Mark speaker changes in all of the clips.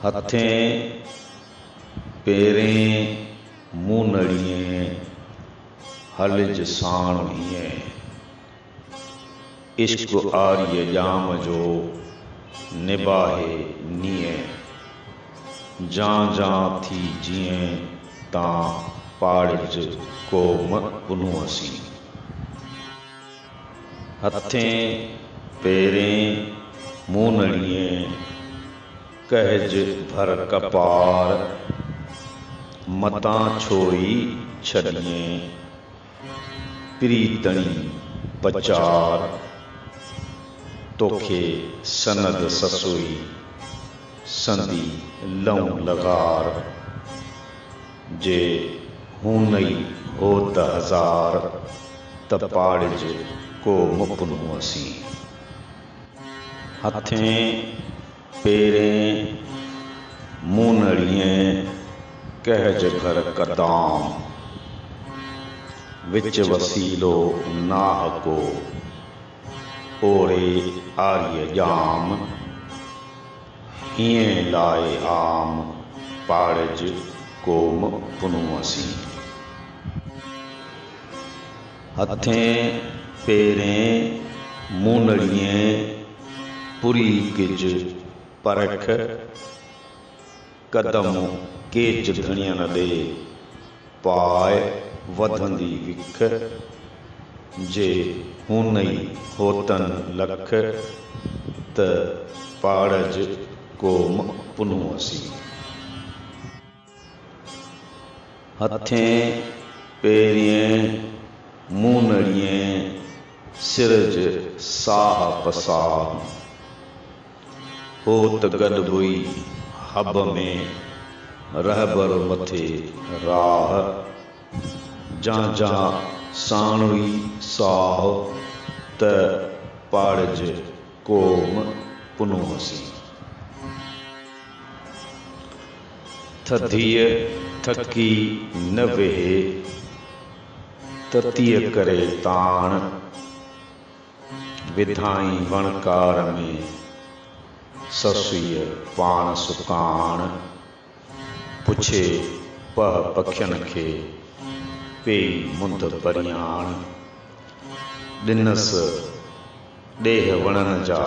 Speaker 1: हथें पेरें मुंह हलिज साणवीअ इश्क आर्य जाम जो निबाहे नीअ जां जां थी जीअं तां पाड़िज को पुनू असी हथें पेरें मुंह कहज भर कपार मतां छोई छॾिए प्रीतणी पचार तोखे सनद ससुई संदी लऊं लगार जे हूनई हो त हज़ार त पाड़िज को मुपनू असी हथें पेरें मुंह कहज घर कदाम विच वसीलो नाह को ओरे आर्य जाम हिएं लाए आम पाड़िज को पुनू असी हथें पेरें मुंह पुरी किज परख कदम केज धणियन दे पाए वधंदी विख जे हुनई होतन लख त पाड़ज को पुनू असी हथें पेरें मुंह सिरज साह पसार होत गॾ हुई हब में रहबर मथे राह जां जां साणुई साह त पाड़िज कोम पुनू असी थधीअ थकी न वेहे ततीअ करे ताण विधाई वणकार में ससुईअ पाण सुकाण पुछे पह पखियन खे पेई मुंद परियाण ॾिनस ॾेह वणन जा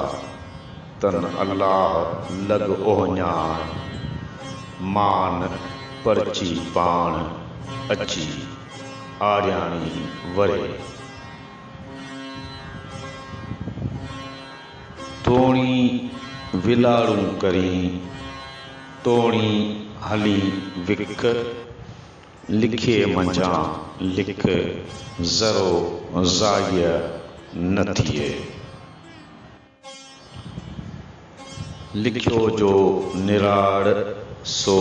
Speaker 1: तन अल्लाह लॻ ओहञाण मान परची पाण अची आर्याणी वरे तोणी विलाड़ू करी तोणी हली विख लिखे मंझा लिख ज़रो ज़ाय न थिए लिखियो जो निराड़ सो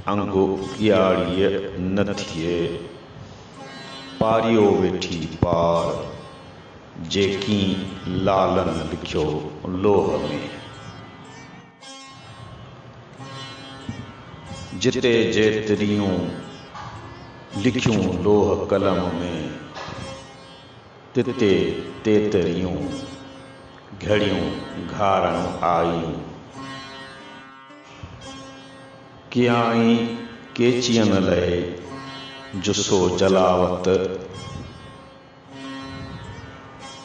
Speaker 1: अंगु कियाड़ीअ न थिए पारियो वेठी पार जेकी लालन लिखियो लोह में जिते जेतरियूं लिखियूं लोह कलम में तिते तेतरियूं घड़ियूं घारण आयूं कियाई केचियन लहे जुसो जलावत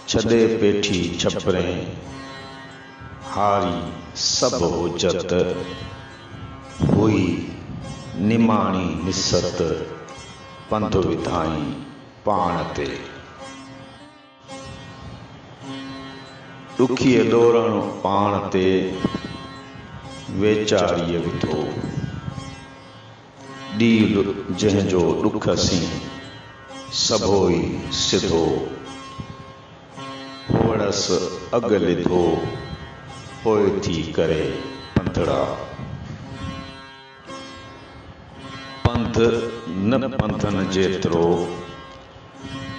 Speaker 1: छदे पेठी छपरें हारी सब हुजत हुई निमाणी निसत पंध विधाई पाण ते ॾुखीअ ॾोरण पाण ते वेचारीअ विधो ॾील जंहिंजो ॾुख सी सभोई सिधो होड़स अग लिधो पोइ थी करे पंधड़ा पंथ न पंथन जेतिरो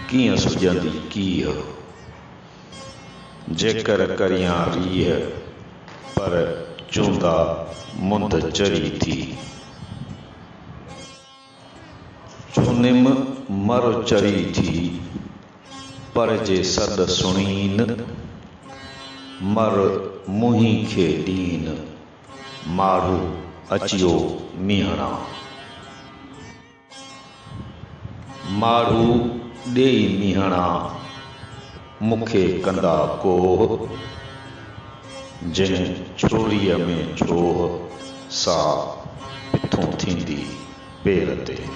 Speaker 1: कीअं सुॼंदी कीअं जेकर करियां रीह पर चूंदा मुंद चरी थी चूनिम मर चरी थी पर जे सद सुणीन मर मुही खे ॾीन मारू अचियो मीहणा। मारू ॾेई मीहणा मूंखे कंदा कोह, जिन चोरीअ में चोह सा पिथों थींदी पेर ते।